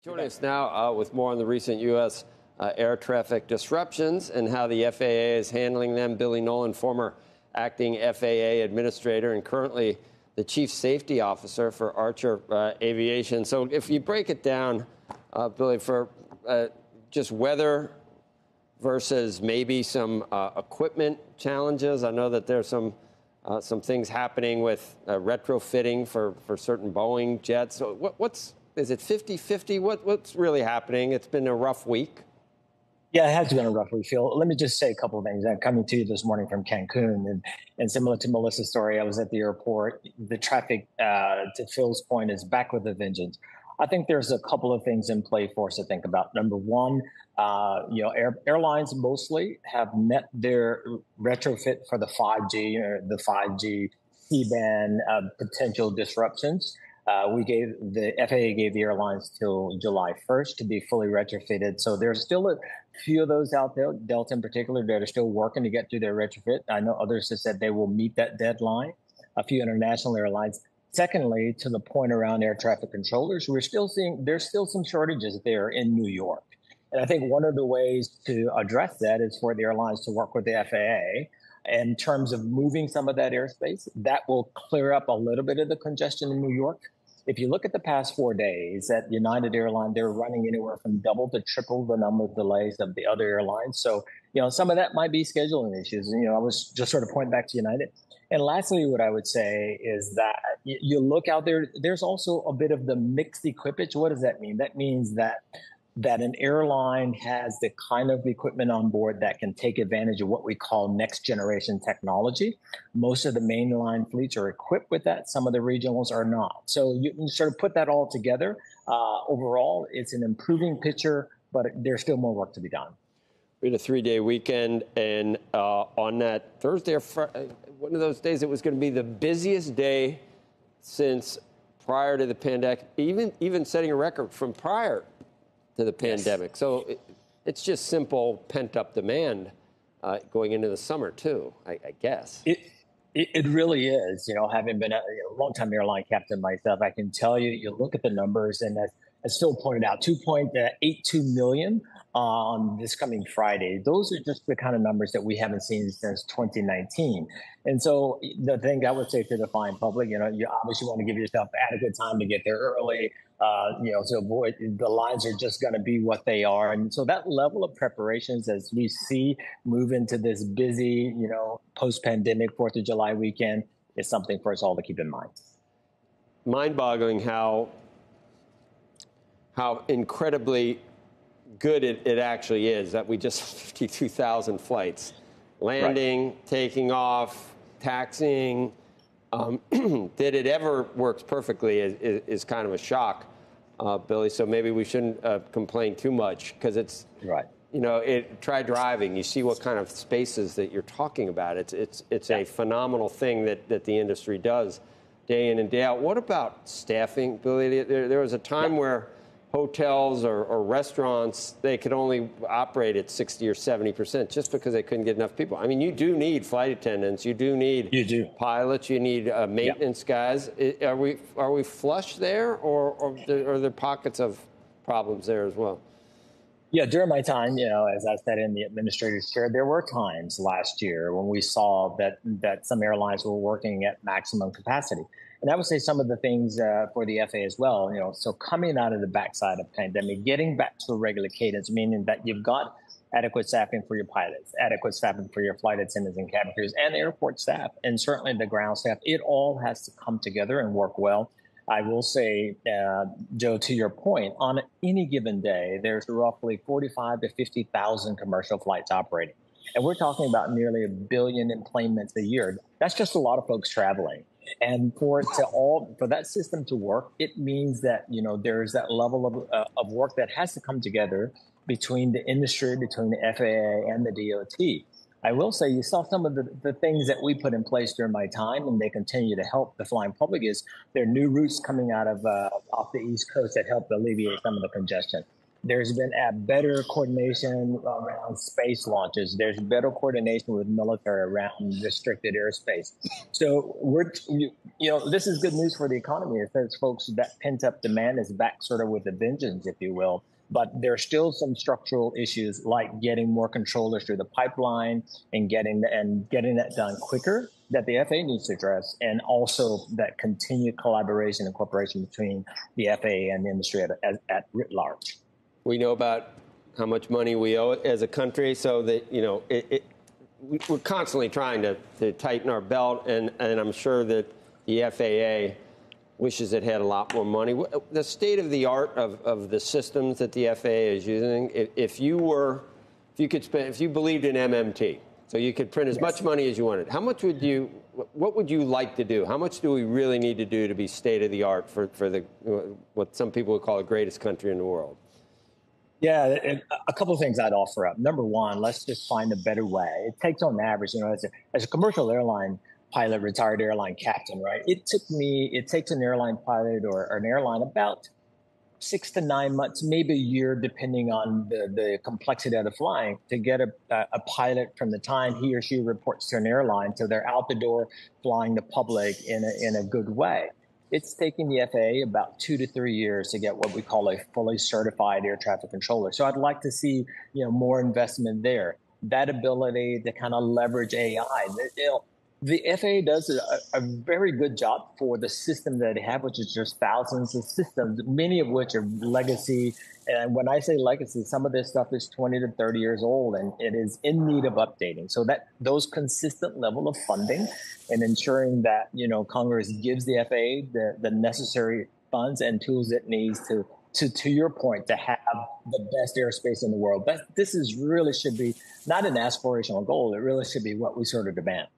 Joining us now with more on the recent U.S. Air traffic disruptions and how the FAA is handling them. Billy Nolen, former acting FAA administrator and currently the chief safety officer for Archer Aviation. So if you break it down, Billy, for just weather versus maybe some equipment challenges. I know that there's some things happening with retrofitting for certain Boeing jets. So is it 50-50? What's really happening? It's been a rough week. Yeah, it has been a rough week, Phil. Let me just say a couple of things. I'm coming to you this morning from Cancun, and similar to Melissa's story, I was at the airport. The traffic, to Phil's point, is back with a vengeance. I think there's a couple of things in play for us to think about. Number one, airlines mostly have met their retrofit for the 5G or the 5G C-band potential disruptions. The FAA gave the airlines till July 1st to be fully retrofitted. So there's still a few of those out there, Delta in particular, that are still working to get through their retrofit. I know others have said they will meet that deadline, a few international airlines. Secondly, to the point around air traffic controllers, we're still seeing there's still some shortages there in New York. And I think one of the ways to address that is for the airlines to work with the FAA in terms of moving some of that airspace. That will clear up a little bit of the congestion in New York. If you look at the past 4 days at United Airlines, they're running anywhere from double to triple the number of delays of the other airlines. So, some of that might be scheduling issues. I was just sort of pointing back to United. And lastly, what I would say is that you look out there, there's also a bit of the mixed equipage. What does that mean? That means that an airline has the kind of equipment on board that can take advantage of what we call next generation technology. Most of the mainline fleets are equipped with that. Some of the regionals are not. So you can sort of put that all together. Overall, it's an improving picture, but there's still more work to be done. We had a 3-day weekend, and on that Thursday or Friday, one of those days, it was going to be the busiest day since prior to the pandemic, even setting a record from prior to the pandemic. Yes. So it's just simple pent-up demand going into the summer, too, I guess. It really is. Having been a long-time airline captain myself, I can tell you, you look at the numbers, and as Phil pointed out, 2.82 million on this coming Friday. Those are just the kind of numbers that we haven't seen since 2019. And so the thing I would say to the flying public, you obviously want to give yourself adequate time to get there early, to avoid the lines are just going to be what they are. And so that level of preparations as we see move into this busy, post-pandemic 4th of July weekend is something for us all to keep in mind. Mind-boggling how incredibly good it actually is that we just 52,000 flights landing, right, taking off, taxiing. That it ever works perfectly is kind of a shock, Billy. So maybe we shouldn't complain too much because it's right. Try driving. You see what kind of spaces that you're talking about. It's a phenomenal thing that the industry does day in and day out. What about staffing, Billy? There was a time where hotels or restaurants, they could only operate at 60 or 70% just because they couldn't get enough people. I mean, you do need flight attendants. You do need pilots. You need maintenance guys. Are we flush there, or are there pockets of problems there as well? Yeah, during my time, as I said in the administrator's chair, there were times last year when we saw that some airlines were working at maximum capacity. And I would say some of the things for the FAA as well, so coming out of the backside of pandemic, getting back to a regular cadence, meaning that you've got adequate staffing for your pilots, adequate staffing for your flight attendants and cabin crews, and airport staff, and certainly the ground staff. It all has to come together and work well. I will say, Joe, to your point, on any given day, there's roughly 45 to 50,000 commercial flights operating. And we're talking about nearly 1 billion enplanements a year. That's just a lot of folks traveling. And for that system to work, it means that, there's that level of work that has to come together between the industry, between the FAA and the DOT. I will say you saw some of the things that we put in place during my time, and they continue to help the flying public, is there are new routes coming out of off the East Coast that help alleviate some of the congestion. There's been a better coordination around space launches. There's better coordination with military around restricted airspace. So this is good news for the economy. It says folks that pent up demand is back sort of with a vengeance, if you will. But there's still some structural issues like getting more controllers through the pipeline and getting that done quicker that the FAA needs to address, and also that continued collaboration and cooperation between the FAA and the industry at writ large. We know about how much money we owe as a country, so that we're constantly trying to tighten our belt, and I'm sure that the FAA wishes it had a lot more money. The state of the art of the systems that the FAA is using, if you believed in MMT, so you could print as much money as you wanted, what would you like to do? How much do we really need to do to be state of the art for the what some people would call the greatest country in the world? Yeah, a couple of things I'd offer up. Number one, let's just find a better way. It takes on average, as a commercial airline pilot, retired airline captain, right? It takes an airline pilot or an airline about 6 to 9 months, maybe a year, depending on the complexity of the flying, to get a pilot from the time he or she reports to an airline till they're out the door flying the public in a good way. It's taking the FAA about 2 to 3 years to get what we call a fully certified air traffic controller. So I'd like to see, more investment there. That ability to kind of leverage AI. The FAA does a very good job for the system that they have, which is just thousands of systems, many of which are legacy. And when I say legacy, some of this stuff is 20 to 30 years old, and it is in need of updating. So that those consistent level of funding and ensuring that, Congress gives the FAA the necessary funds and tools it needs to your point, to have the best airspace in the world. This really should be not an aspirational goal. It really should be what we sort of demand.